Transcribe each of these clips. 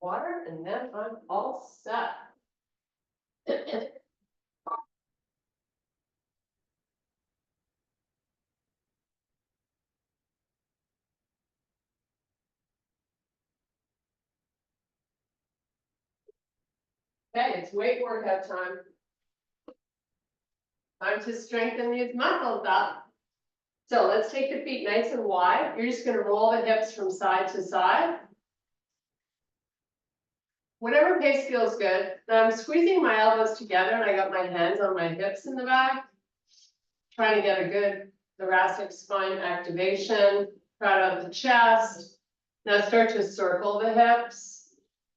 water, and then I'm all set. Okay, it's weight workout time. Time to strengthen these muscles up. So let's take the feet nice and wide. You're just going to roll the hips from side to side. Whatever pace feels good. Now I'm squeezing my elbows together and I got my hands on my hips in the back. Trying to get a good thoracic spine activation. Proud of the chest. Now start to circle the hips.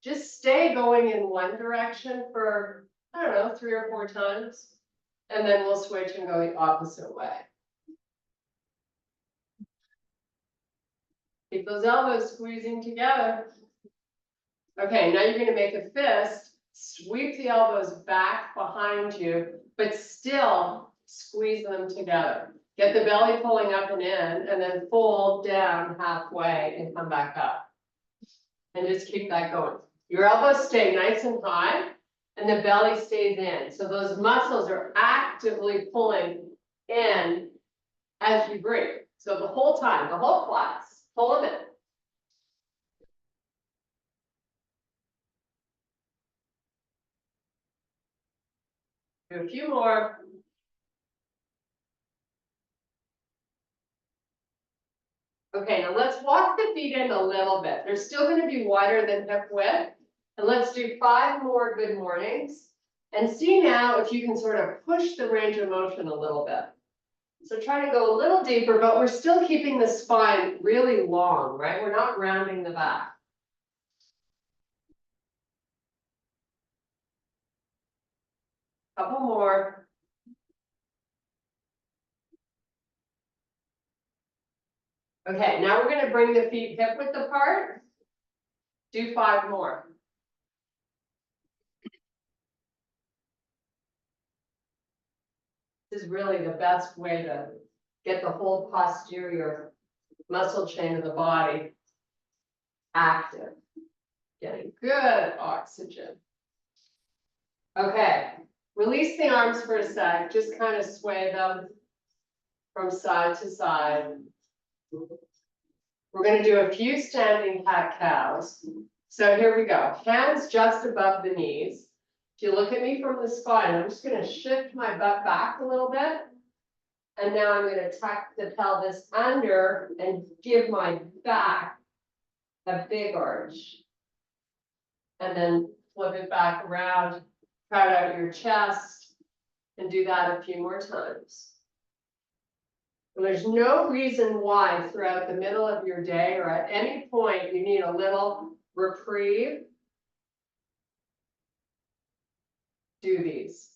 Just stay going in one direction for, I don't know, 3 or 4 times. And then we'll switch and go the opposite way. Keep those elbows squeezing together. Okay, now you're going to make a fist. Sweep the elbows back behind you, but still squeeze them together. Get the belly pulling up and in, and then fold down halfway and come back up. And just keep that going. Your elbows stay nice and high, and the belly stays in. So those muscles are actively pulling in as you breathe. So the whole time, the whole class, pull them in. Do a few more. Okay, now let's walk the feet in a little bit. They're still going to be wider than hip width. And let's do 5 more good mornings. And see now if you can sort of push the range of motion a little bit. So try to go a little deeper, but we're still keeping the spine really long, right? We're not rounding the back. Couple more. Okay, now we're going to bring the feet hip width apart. Do 5 more. This is really the best way to get the whole posterior muscle chain of the body active. Getting good oxygen. Okay, release the arms for a sec. Just kind of sway them from side to side. We're going to do a few standing cat-cows. So here we go. Hands just above the knees. If you look at me from the spine, I'm just going to shift my butt back a little bit. And now I'm going to tuck the pelvis under and give my back a big arch. And then flip it back around, crowd out your chest, and do that a few more times. And there's no reason why throughout the middle of your day or at any point you need a little reprieve. Do these.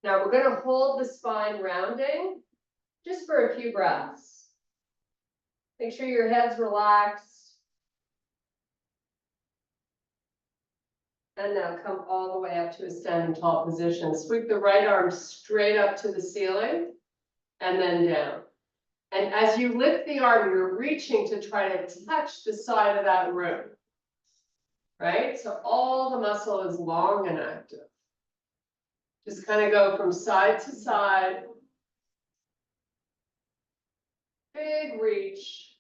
Now we're going to hold the spine rounding just for a few breaths. Make sure your head's relaxed. And now come all the way up to a standing tall position. Sweep the right arm straight up to the ceiling and then down. And as you lift the arm, you're reaching to try to touch the side of that room. Right? So all the muscle is long and active. Just kind of go from side to side. Big reach.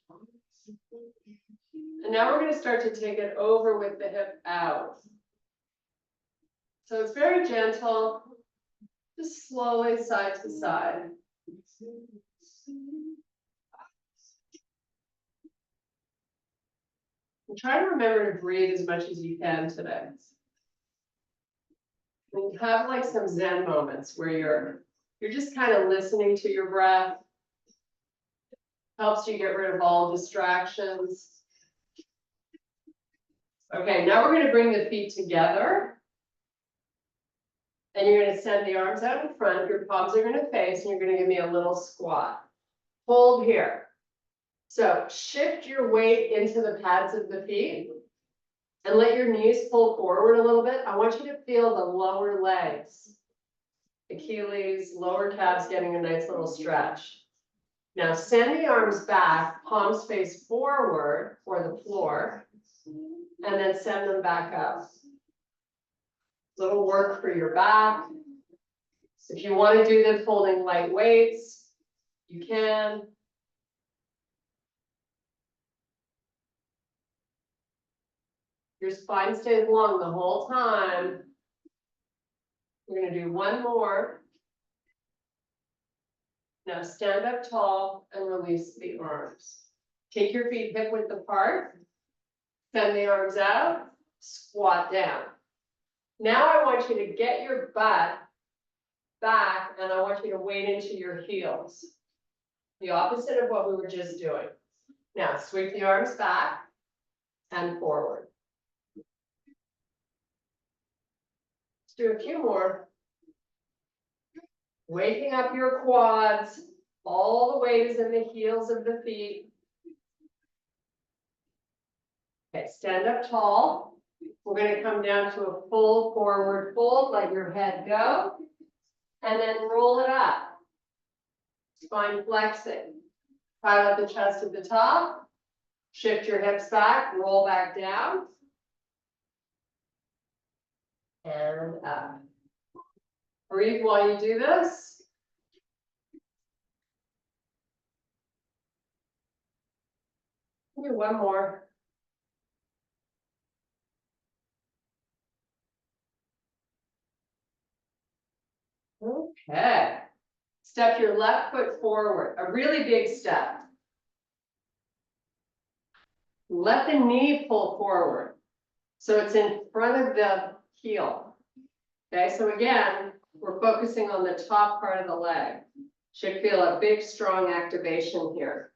And now we're going to start to take it over with the hip out. So it's very gentle, just slowly side to side. And try to remember to breathe as much as you can today. And have like some Zen moments where you're just kind of listening to your breath. Helps you get rid of all distractions. Okay, now we're going to bring the feet together. And you're going to send the arms out in front. Your palms are going to face, and you're going to give me a little squat. Hold here. So shift your weight into the pads of the feet. And let your knees pull forward a little bit. I want you to feel the lower legs. Achilles, lower calves getting a nice little stretch. Now send the arms back, palms face forward or the floor, and then send them back up. Little work for your back. If you want to do this holding light weights, you can. Your spine stays long the whole time. We're going to do one more. Now stand up tall and release the arms. Take your feet hip width apart. Send the arms out. Squat down. Now I want you to get your butt back and I want you to weight into your heels. The opposite of what we were just doing. Now sweep the arms back and forward. Let's do a few more. Waking up your quads. All the weight is in the heels of the feet. Okay, stand up tall. We're going to come down to a full forward fold, let your head go, and then roll it up. Spine flexing. Pile up the chest at the top. Shift your hips back, roll back down. And up. Breathe while you do this. Do one more. Okay. Step your left foot forward, a really big step. Let the knee pull forward. So it's in front of the heel. Okay, so again, we're focusing on the top part of the leg. Should feel a big, strong activation here.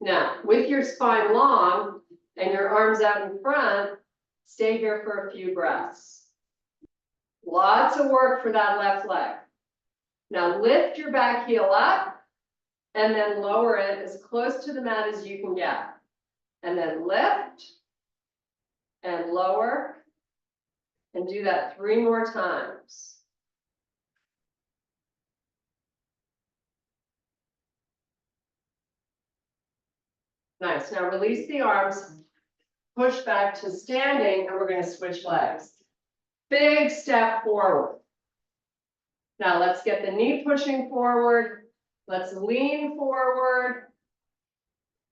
Now, with your spine long and your arms out in front, stay here for a few breaths. Lots of work for that left leg. Now lift your back heel up and then lower it as close to the mat as you can get. And then lift and lower and do that 3 more times. Nice. Now release the arms, push back to standing, and we're going to switch legs. Big step forward. Now let's get the knee pushing forward. Let's lean forward.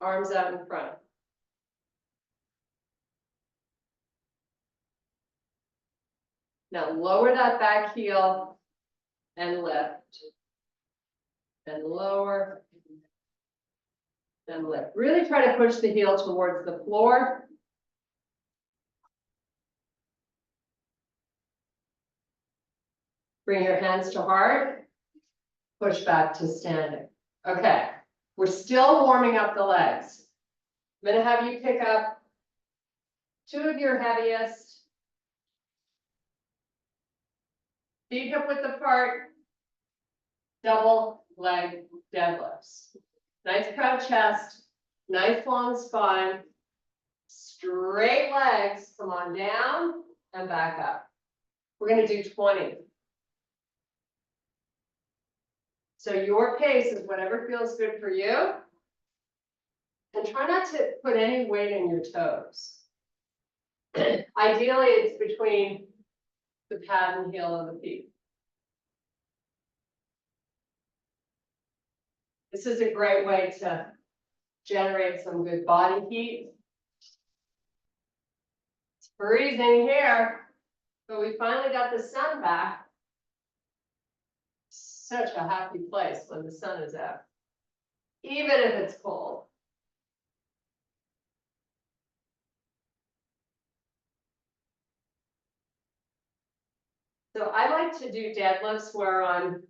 Arms out in front. Now lower that back heel and lift. And lower. And lift. Really try to push the heel towards the floor. Bring your hands to heart. Push back to standing. Okay. We're still warming up the legs. I'm going to have you pick up 2 of your heaviest. Feet hip width apart. Double leg deadlifts. Nice proud chest. Nice long spine. Straight legs. Come on down and back up. We're going to do 20. So your pace is whatever feels good for you. And try not to put any weight in your toes. Ideally, it's between the pad and heel of the feet. This is a great way to generate some good body heat. It's freezing here, but we finally got the sun back. Such a happy place when the sun is out, even if it's cold. So I like to do deadlifts where I'm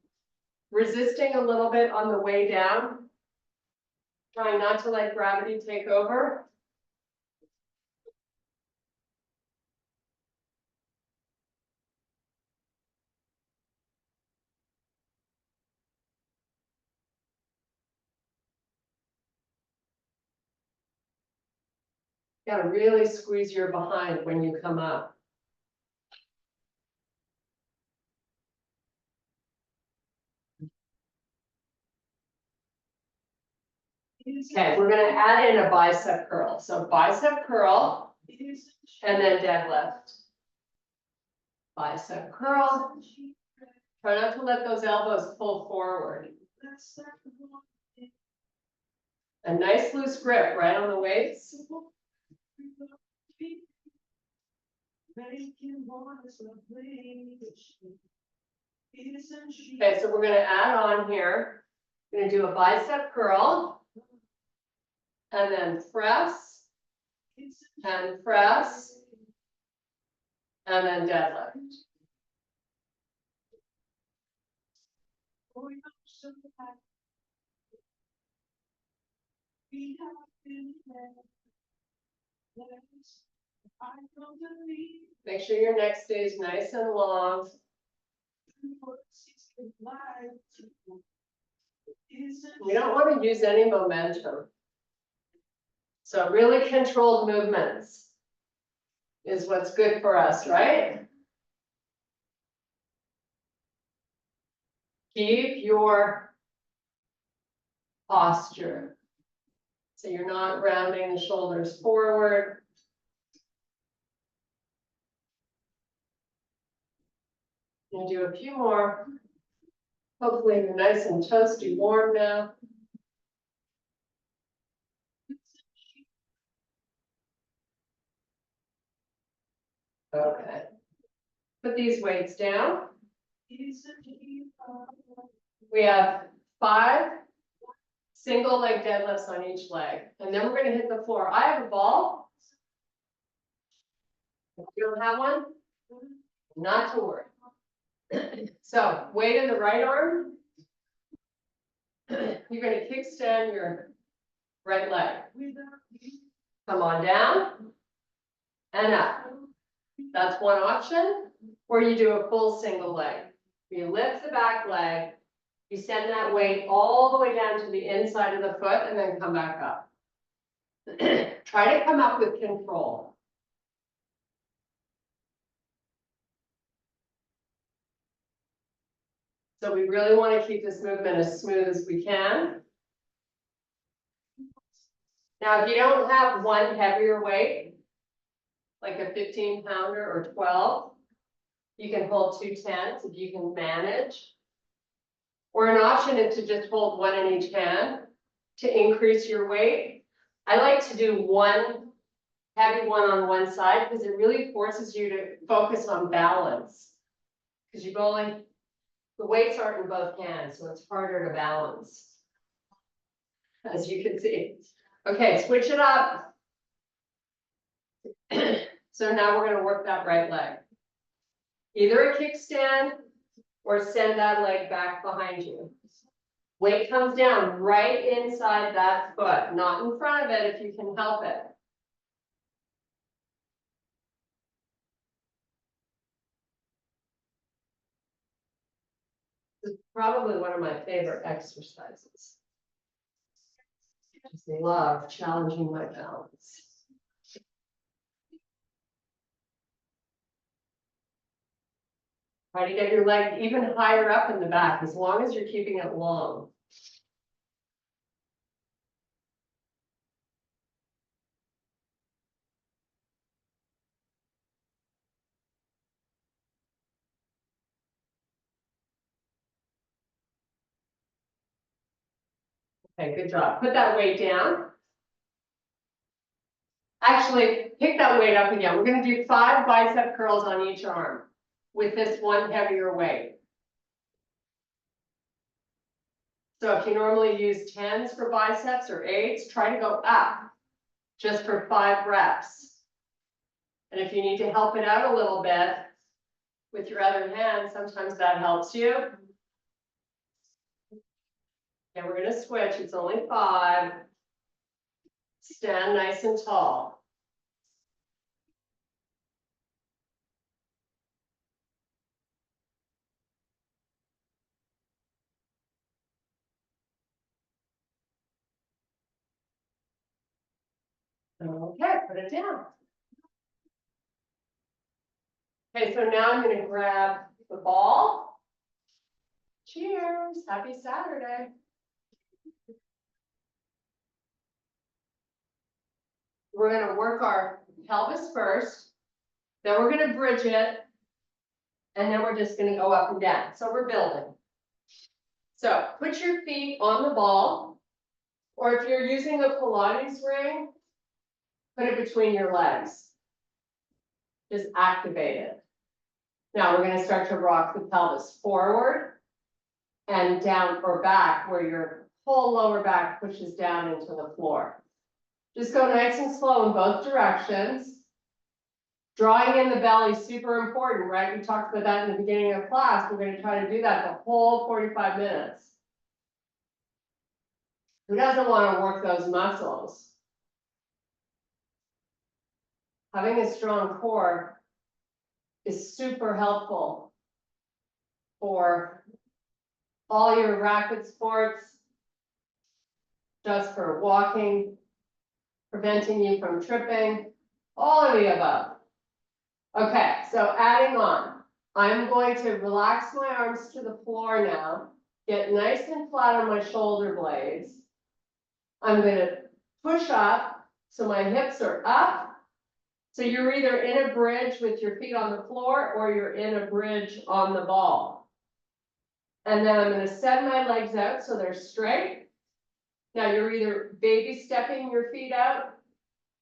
resisting a little bit on the way down, trying not to let gravity take over. You gotta really squeeze your behind when you come up. Okay, we're gonna add in a bicep curl. So bicep curl and then deadlift. Bicep curl. Try not to let those elbows pull forward. A nice loose grip right on the weights. Okay, so we're gonna add on here. We're gonna do a bicep curl. And then press. And press. And then deadlift. Make sure your neck stays nice and long. We don't want to use any momentum. So really controlled movements is what's good for us, right? Keep your posture. So you're not rounding the shoulders forward. Gonna do a few more. Hopefully you're nice and toasty warm now. Okay. Put these weights down. We have 5 single leg deadlifts on each leg. And then we're going to hit the floor. I have a ball. If you don't have one, not to worry. So weight in the right arm. You're going to kickstand your right leg. Come on down and up. That's one option. Or you do a full single leg. You lift the back leg. You send that weight all the way down to the inside of the foot and then come back up. Try to come up with control. So we really want to keep this movement as smooth as we can. Now, if you don't have one heavier weight, like a 15-pounder or 12, you can hold 2 10s if you can manage. Or an option is to just hold one in each hand to increase your weight. I like to do one heavy one on one side because it really forces you to focus on balance. Because you've only, the weights aren't in both hands, so it's harder to balance, as you can see. Okay, switch it up. So now we're going to work that right leg. Either a kickstand or send that leg back behind you. Weight comes down right inside that foot, not in front of it if you can help it. This is probably one of my favorite exercises. I just love challenging my balance. Try to get your leg even higher up in the back, as long as you're keeping it long. Okay, good job. Put that weight down. Actually, pick that weight up again. We're going to do 5 bicep curls on each arm with this one heavier weight. So if you normally use 10s for biceps or 8s, try to go up just for 5 reps. And if you need to help it out a little bit with your other hand, sometimes that helps you. And we're going to switch. It's only 5. Stand nice and tall. Okay, put it down. Okay, so now I'm going to grab the ball. Cheers. Happy Saturday. we're gonna work our pelvis first, then we're gonna bridge it, and then we're just gonna go up and down. So we're building. So put your feet on the ball, or if you're using a Pilates ring, put it between your legs. Just activate it. Now we're gonna start to rock the pelvis forward and down or back, where your whole lower back pushes down into the floor. Just go nice and slow in both directions. Drawing in the belly is super important, right? We talked about that in the beginning of class. We're gonna try to do that the whole 45 minutes. Who doesn't want to work those muscles? Having a strong core is super helpful for all your racket sports, just for walking, preventing you from tripping, all of the above. Okay, so adding on, I'm going to relax my arms to the floor now, get nice and flat on my shoulder blades. I'm going to push up, so my hips are up. So you're either in a bridge with your feet on the floor, or you're in a bridge on the ball. And then I'm going to send my legs out so they're straight. Now you're either baby stepping your feet out.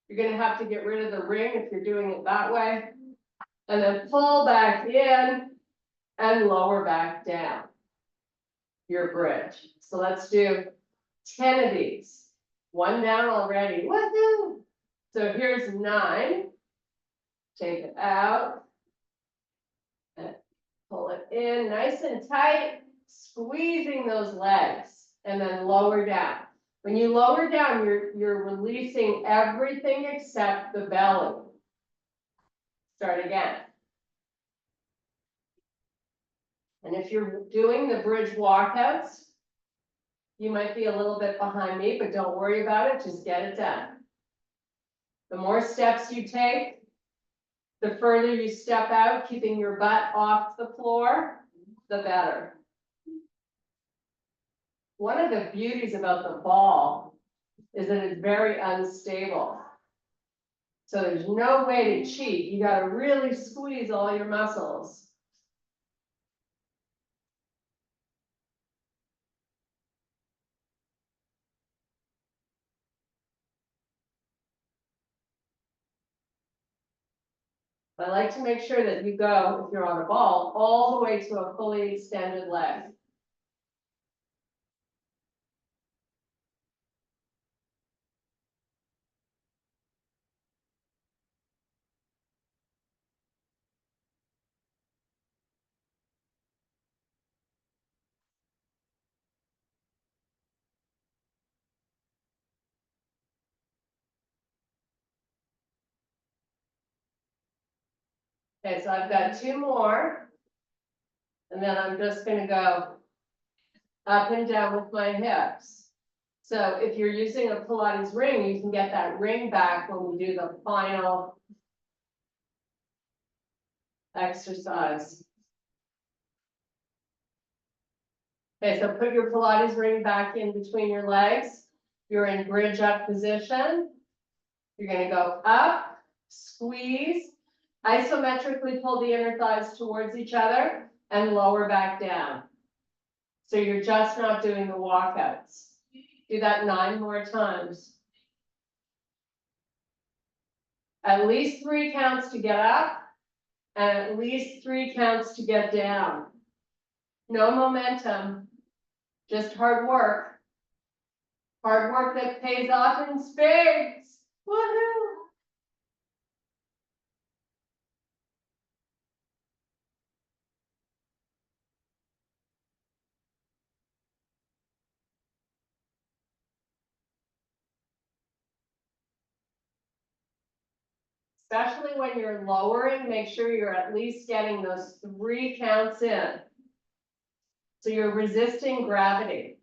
You're going to have to get rid of the ring if you're doing it that way. And then pull back in and lower back down your bridge. So let's do 10 of these. One down already. Woohoo! So here's 9. Take it out. And pull it in nice and tight, squeezing those legs, and then lower down. When you lower down, you're releasing everything except the belly. Start again. And if you're doing the bridge walkouts, you might be a little bit behind me, but don't worry about it, just get it done. The more steps you take, the further you step out, keeping your butt off the floor, the better. One of the beauties about the ball is that it's very unstable. So there's no way to cheat. You got to really squeeze all your muscles. I like to make sure that you go, if you're on a ball, all the way to a fully extended leg. Okay, so I've got 2 more, and then I'm just going to go up and down with my hips. So if you're using a Pilates ring, you can get that ring back when we do the final exercise. Okay, so put your Pilates ring back in between your legs. You're in bridge up position. You're going to go up, squeeze, isometrically pull the inner thighs towards each other, and lower back down. So you're just not doing the walkouts. Do that 9 more times. At least 3 counts to get up, and at least 3 counts to get down. No momentum, just hard work. Hard work that pays off in spades. Woohoo! Especially when you're lowering, make sure you're at least getting those 3 counts in. So you're resisting gravity.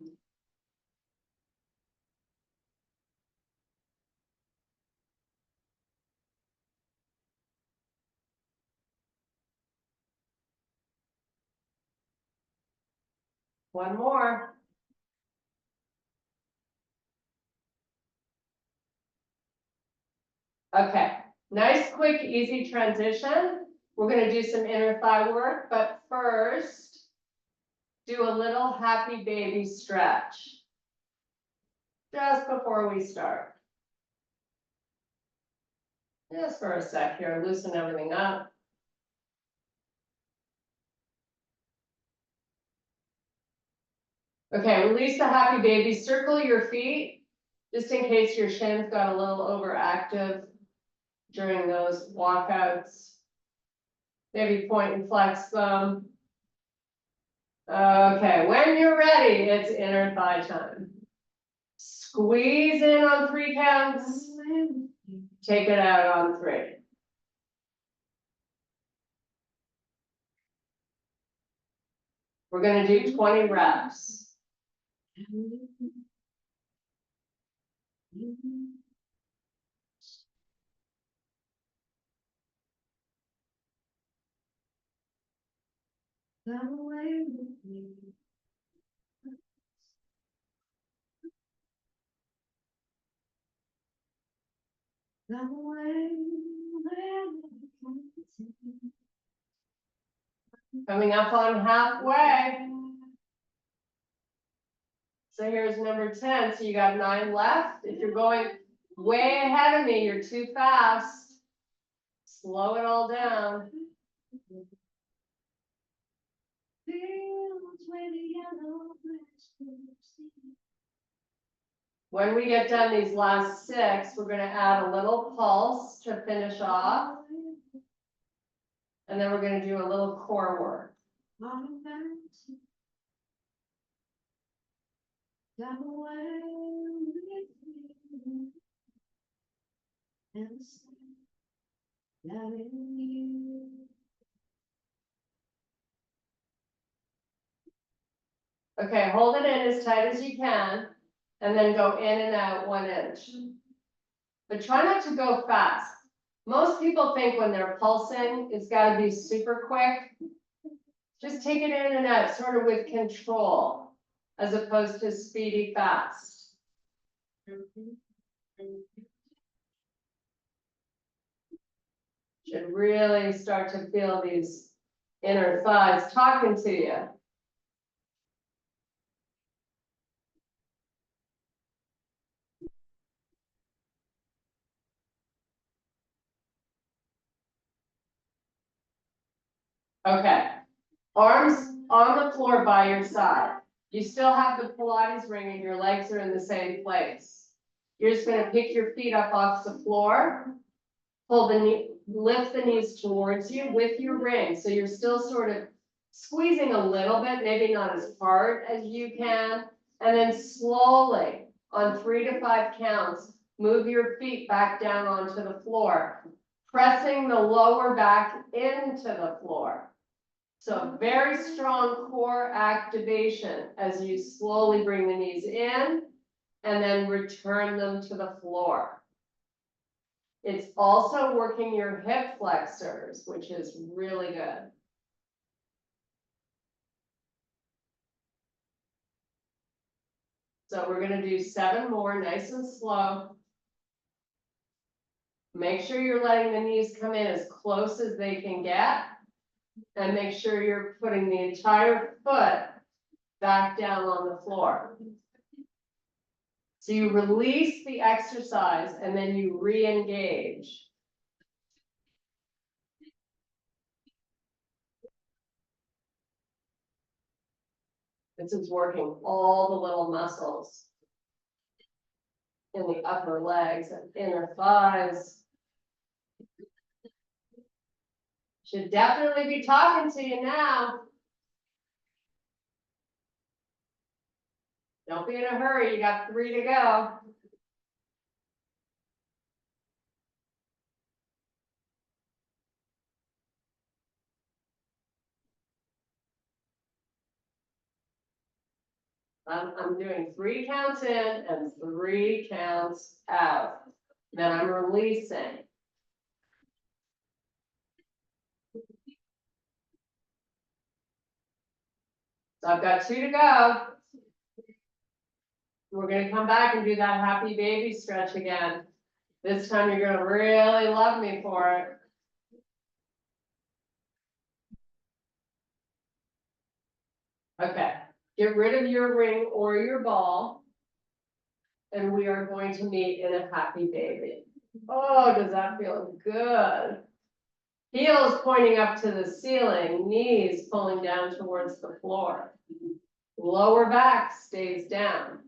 One more. Okay, nice, quick, easy transition. We're gonna do some inner thigh work, but first, do a little happy baby stretch. Just before we start. Just for a sec here, loosen everything up. Okay, release the happy baby, circle your feet, just in case your shins got a little overactive during those walkouts. Maybe point and flex them. Okay, when you're ready, it's inner thigh time. Squeeze in on 3 counts. Take it out on 3. We're gonna do 20 reps. Coming up on halfway. So here's number 10, so you got 9 left. If you're going way ahead of me, you're too fast. Slow it all down. When we get done these last 6, we're gonna add a little pulse to finish off. And then we're gonna do a little core work. Okay, hold it in as tight as you can, and then go in and out 1 inch. But try not to go fast. Most people think when they're pulsing, it's gotta be super quick. Just take it in and out, sort of with control, as opposed to speedy fast. Should really start to feel these inner thighs talking to you. Okay, arms on the floor by your side. You still have the Pilates ring and your legs are in the same place. You're just gonna pick your feet up off the floor, pull the knee, lift the knees towards you with your ring. So you're still sort of squeezing a little bit, maybe not as hard as you can. And then slowly, on 3 to 5 counts, move your feet back down onto the floor, pressing the lower back into the floor. So very strong core activation as you slowly bring the knees in and then return them to the floor. It's also working your hip flexors, which is really good. So we're gonna do 7 more, nice and slow. Make sure you're letting the knees come in as close as they can get. And make sure you're putting the entire foot back down on the floor. So you release the exercise and then you re-engage. This is working all the little muscles in the upper legs and inner thighs. Should definitely be talking to you now. Don't be in a hurry, you got 3 to go. I'm doing 3 counts in and 3 counts out. Then I'm releasing. So I've got 2 to go. We're gonna come back and do that happy baby stretch again. This time you're gonna really love me for it. Okay, get rid of your ring or your ball. And we are going to meet in a happy baby. Oh, does that feel good? Heels pointing up to the ceiling, knees pulling down towards the floor. Lower back stays down.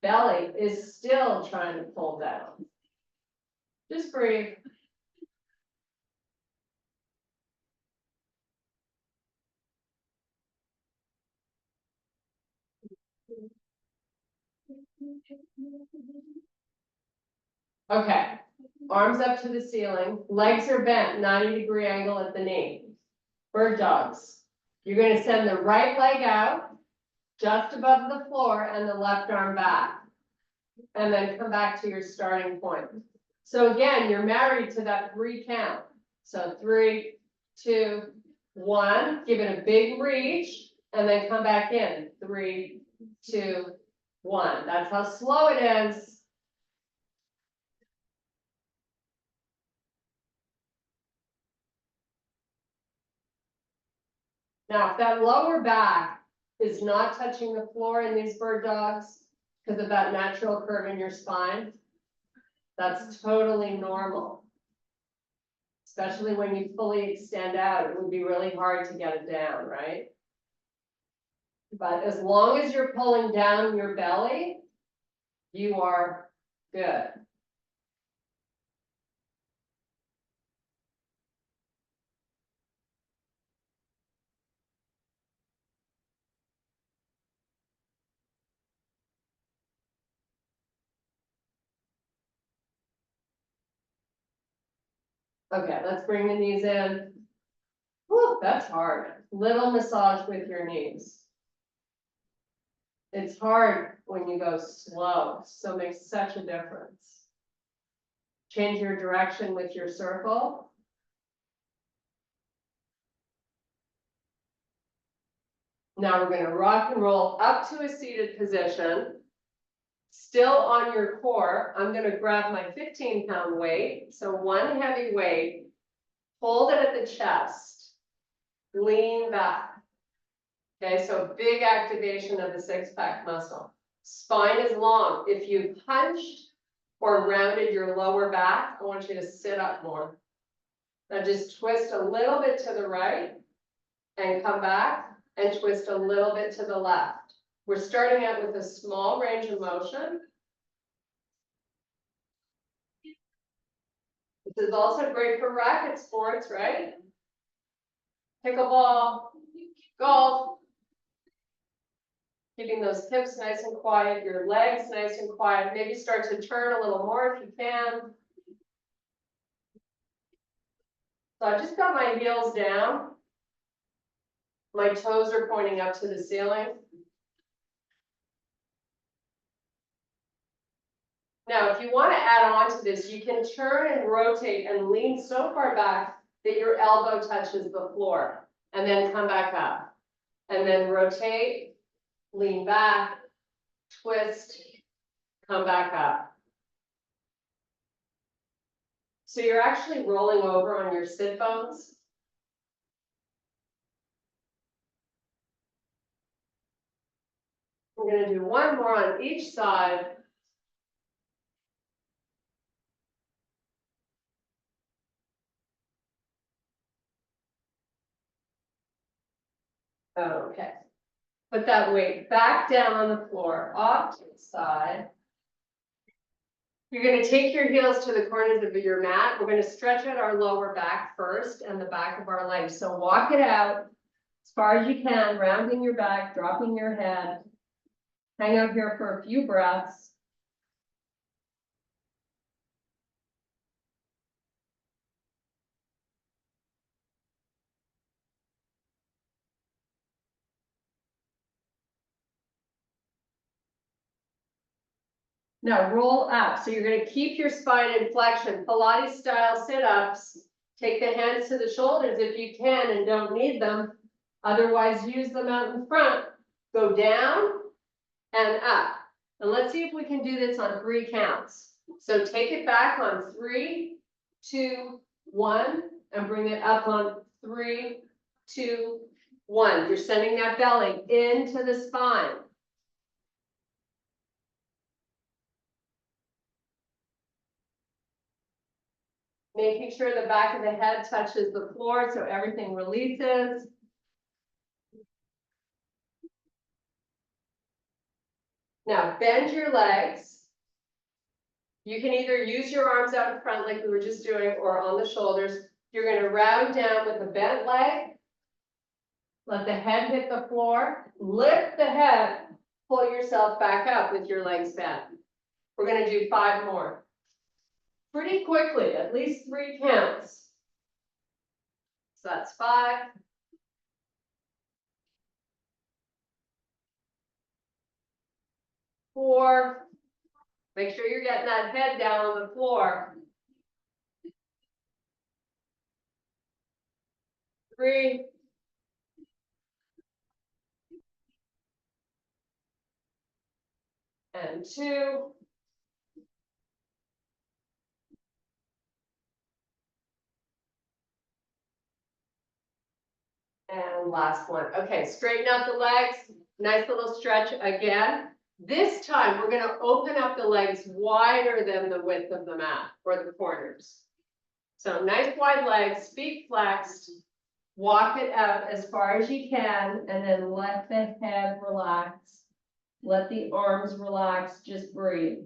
Belly is still trying to pull down. Just breathe. Okay, arms up to the ceiling, legs are bent, 90-degree angle at the knee. Bird dogs. You're gonna send the right leg out, just above the floor, and the left arm back. And then come back to your starting point. So again, you're married to that 3 count. So 3, 2, 1, give it a big reach, and then come back in. 3, 2, 1. That's how slow it is. Now, if that lower back is not touching the floor in these bird dogs because of that natural curve in your spine, that's totally normal. Especially when you fully extend out, it would be really hard to get it down, right? But as long as you're pulling down your belly, you are good. Okay, let's bring the knees in. Whew, that's hard. Little massage with your knees. It's hard when you go slow, so it makes such a difference. Change your direction with your circle. Now we're gonna rock and roll up to a seated position. Still on your core, I'm gonna grab my 15-pound weight, so one heavy weight, hold it at the chest, lean back. Okay, so big activation of the 6-pack muscle. Spine is long. If you hunched or rounded your lower back, I want you to sit up more. Now just twist a little bit to the right and come back and twist a little bit to the left. We're starting out with a small range of motion. This is also great for racket sports, right? Pickleball, golf. Keeping those hips nice and quiet, your legs nice and quiet. Maybe start to turn a little more if you can. So I just got my heels down. My toes are pointing up to the ceiling. Now, if you want to add on to this, you can turn and rotate and lean so far back that your elbow touches the floor, and then come back up. And then rotate, lean back, twist, come back up. So you're actually rolling over on your sit bones. We're going to do one more on each side. Okay. Put that weight back down on the floor, off to the side. You're going to take your heels to the corners of your mat. We're going to stretch out our lower back first and the back of our legs. So walk it out as far as you can, rounding your back, dropping your head. Hang out here for a few breaths. Now roll up. So you're going to keep your spine in flexion. Pilates style sit-ups. Take the hands to the shoulders if you can and don't need them. Otherwise, use them out in front. Go down and up. And let's see if we can do this on 3 counts. So take it back on 3, 2, 1, and bring it up on 3, 2, 1. You're sending that belly into the spine. Making sure the back of the head touches the floor so everything releases. Now bend your legs. You can either use your arms out in front like we were just doing or on the shoulders. You're going to round down with the bent leg. Let the head hit the floor. Lift the head. Pull yourself back up with your legs bent. We're going to do 5 more. Pretty quickly, at least 3 counts. So that's 5. 4. Make sure you're getting that head down on the floor. 3. And 2. And last one. Okay, straighten out the legs. Nice little stretch again. This time we're going to open up the legs wider than the width of the mat or the corners. So nice wide legs, feet flexed. Walk it out as far as you can and then let the head relax. Let the arms relax. Just breathe.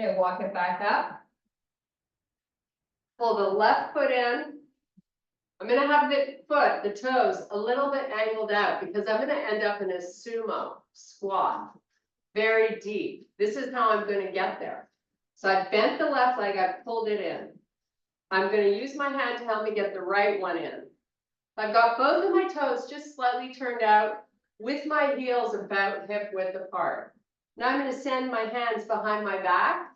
Okay, walk it back up. Pull the left foot in. I'm going to have the foot, the toes, a little bit angled out because I'm going to end up in a sumo squat. Very deep. This is how I'm going to get there. So I bent the left leg, I pulled it in. I'm going to use my hand to help me get the right one in. I've got both of my toes just slightly turned out with my heels about hip width apart. Now I'm going to send my hands behind my back,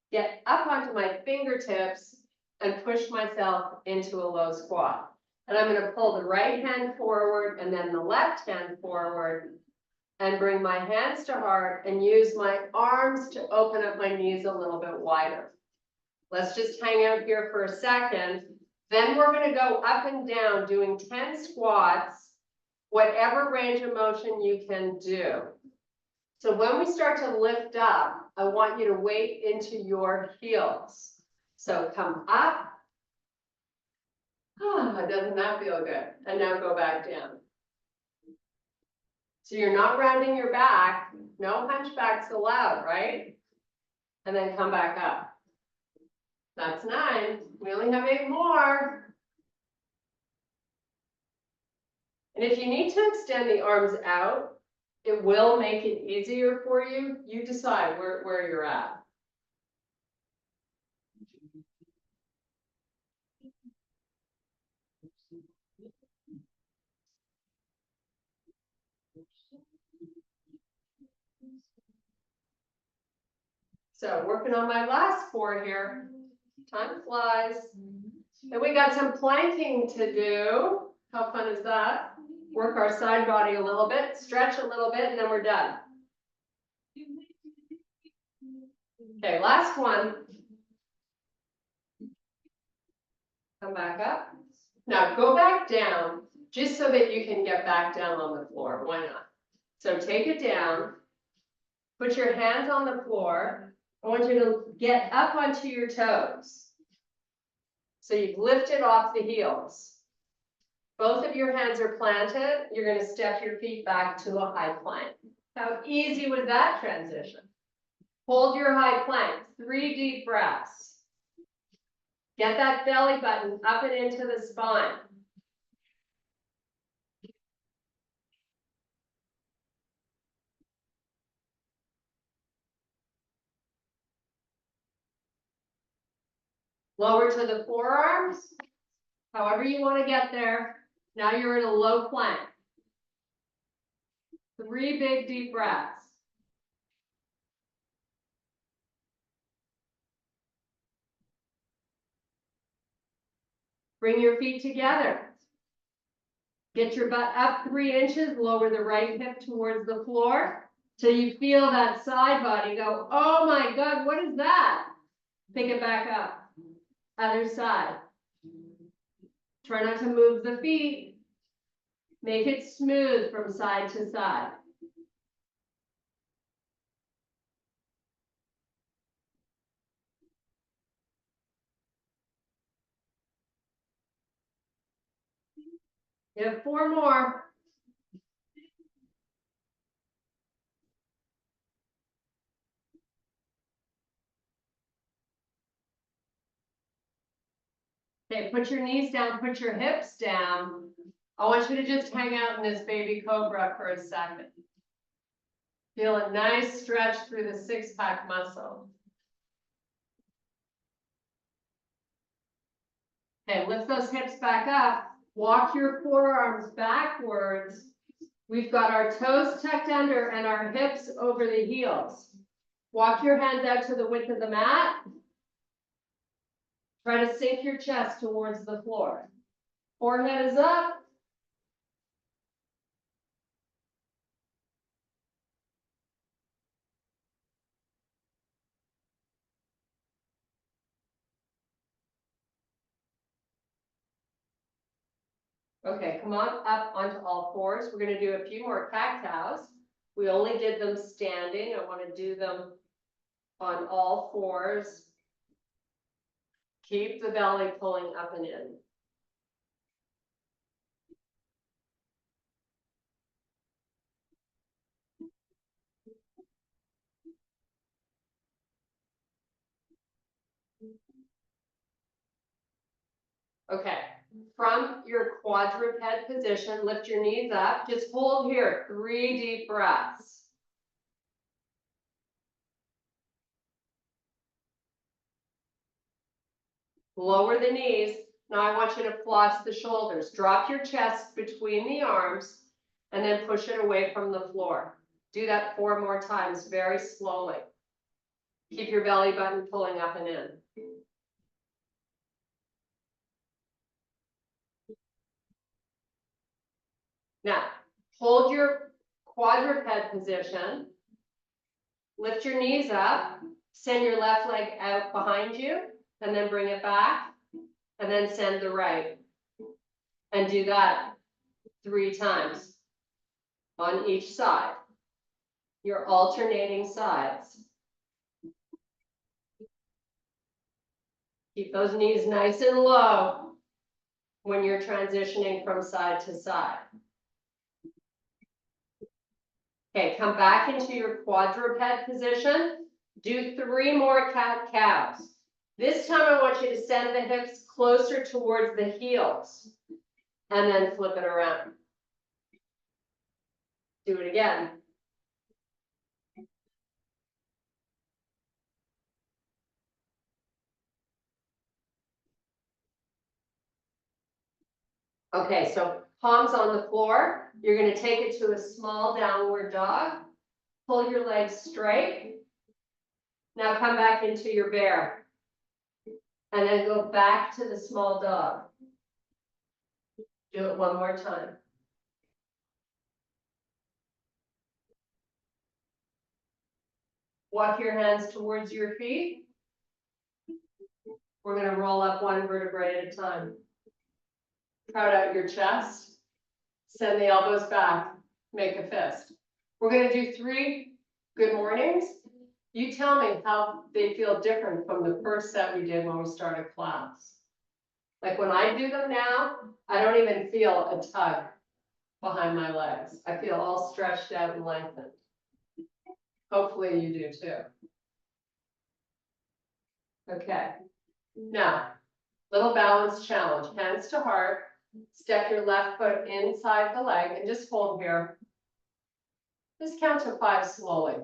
get up onto my fingertips, and push myself into a low squat. And I'm going to pull the right hand forward and then the left hand forward and bring my hands to heart and use my arms to open up my knees a little bit wider. Let's just hang out here for a second. Then we're going to go up and down doing 10 squats, whatever range of motion you can do. So when we start to lift up, I want you to weight into your heels. So come up. Oh, doesn't that feel good? And now go back down. So you're not rounding your back. No hunchbacks allowed, right? And then come back up. That's 9. We only have 8 more. And if you need to extend the arms out, it will make it easier for you. You decide where you're at. So working on my last 4 here. Time flies. And we got some planking to do. How fun is that? Work our side body a little bit, stretch a little bit, and then we're done. Okay, last one. Come back up. Now go back down just so that you can get back down on the floor. Why not? So take it down. Put your hands on the floor. I want you to get up onto your toes. So you've lifted off the heels. Both of your hands are planted. You're going to step your feet back to a high plank. How easy was that transition? Hold your high plank. 3 deep breaths. Get that belly button up and into the spine. Lower to the forearms. However you want to get there. Now you're in a low plank. 3 big deep breaths. Bring your feet together. Get your butt up 3 inches, lower the right hip towards the floor till you feel that side body go, oh my God, what is that? Pick it back up. Other side. Try not to move the feet. Make it smooth from side to side. You have 4 more. Okay, put your knees down, put your hips down. I want you to just hang out in this baby cobra for a second. Feel a nice stretch through the 6-pack muscle. Okay, lift those hips back up. Walk your forearms backwards. We've got our toes tucked under and our hips over the heels. Walk your hands out to the width of the mat. Try to sink your chest towards the floor. Forehead is up. Okay, come on up onto all fours. We're going to do a few more cat-cows. We only did them standing. I want to do them on all fours. Keep the belly pulling up and in. Okay, from your quadruped position, lift your knees up. Just hold here, 3 deep breaths. Lower the knees. Now I want you to floss the shoulders. Drop your chest between the arms and then push it away from the floor. Do that 4 more times, very slowly. Keep your belly button pulling up and in. Now, hold your quadruped position. Lift your knees up. Send your left leg out behind you, and then bring it back, and then send the right. And do that 3 times on each side. You're alternating sides. Keep those knees nice and low when you're transitioning from side to side. Okay, come back into your quadruped position. Do 3 more cat-cows. This time I want you to send the hips closer towards the heels and then flip it around. Do it again. Okay, so palms on the floor. You're going to take it to a small downward dog. Pull your legs straight. Now come back into your bear. And then go back to the small dog. Do it 1 more time. Walk your hands towards your feet. We're going to roll up 1 vertebrae at a time. Crowd out your chest. Send the elbows back. Make a fist. We're going to do 3 good mornings. You tell me how they feel different from the first set we did when we started class. Like when I do them now, I don't even feel a tug behind my legs. I feel all stretched out and lengthened. Hopefully you do too. Okay. Now, little balance challenge. Hands to heart. Step your left foot inside the leg and just hold here. Just count to 5 slowly.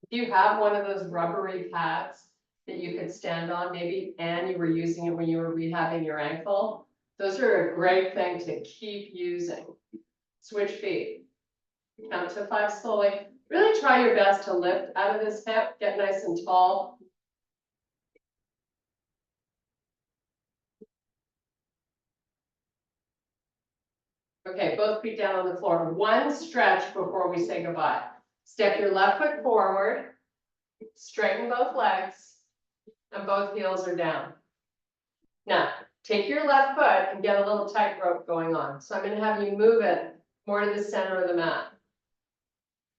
If you have one of those rubbery pads, that you could stand on maybe, and you were using it when you were rehabbing your ankle. Those are a great thing to keep using. Switch feet. Count to 5 slowly. Really try your best to lift out of this hip, get nice and tall. Okay, both feet down on the floor. One stretch before we say goodbye. Step your left foot forward, straighten both legs, and both heels are down. Now, take your left foot and get a little tightrope going on. So I'm going to have you move it more to the center of the mat.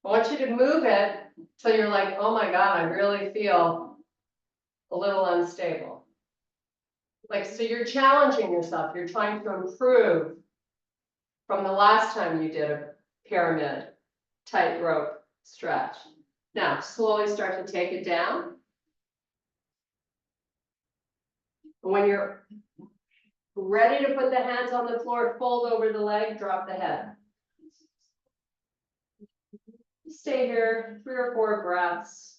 I want you to move it till you're like, oh my God, I really feel a little unstable. Like, so you're challenging yourself. You're trying to improve from the last time you did a pyramid tightrope stretch. Now, slowly start to take it down. When you're ready to put the hands on the floor, fold over the leg, drop the head. Stay here 3 or 4 breaths.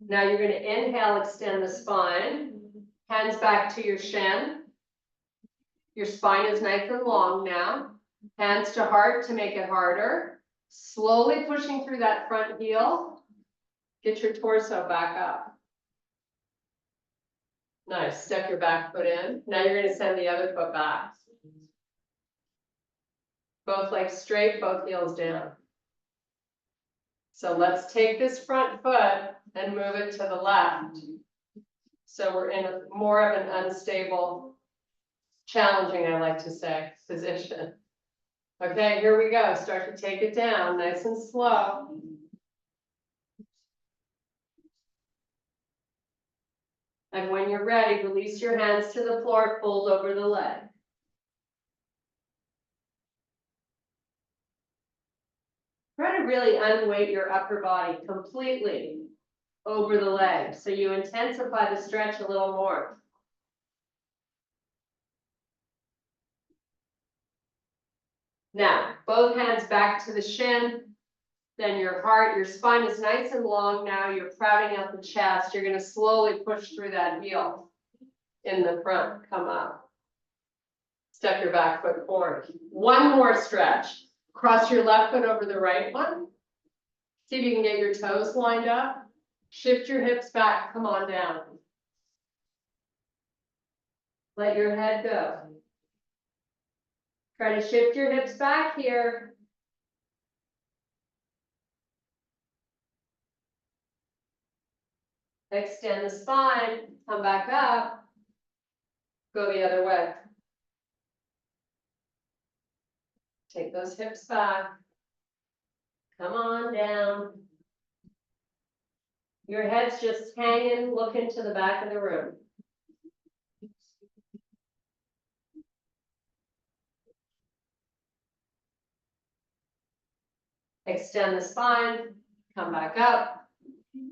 Now you're going to inhale, extend the spine, hands back to your shin. Your spine is nice and long now. Hands to heart to make it harder. Slowly pushing through that front heel. Get your torso back up. Nice, step your back foot in. Now you're going to send the other foot back. Both legs straight, both heels down. So let's take this front foot and move it to the left. So we're in a more of an unstable, challenging, I like to say, position. Okay, here we go. Start to take it down, nice and slow. And when you're ready, release your hands to the floor, fold over the leg. Try to really unweight your upper body completely over the leg, so you intensify the stretch a little more. Now, both hands back to the shin, then your heart, your spine is nice and long now, you're crowding out the chest, you're gonna slowly push through that heel in the front, come up. Step your back foot forward. One more stretch. Cross your left foot over the right one. See if you can get your toes lined up. Shift your hips back, come on down. Let your head go. Try to shift your hips back here. Extend the spine, come back up. Go the other way. Take those hips back. Come on down. Your head's just hanging, looking to the back of the room. Extend the spine, come back up.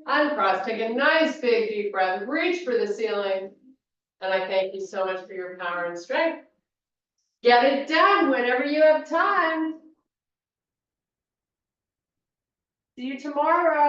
Uncross, take a nice big deep breath, reach for the ceiling. And I thank you so much for your power and strength. Get it done whenever you have time. See you tomorrow.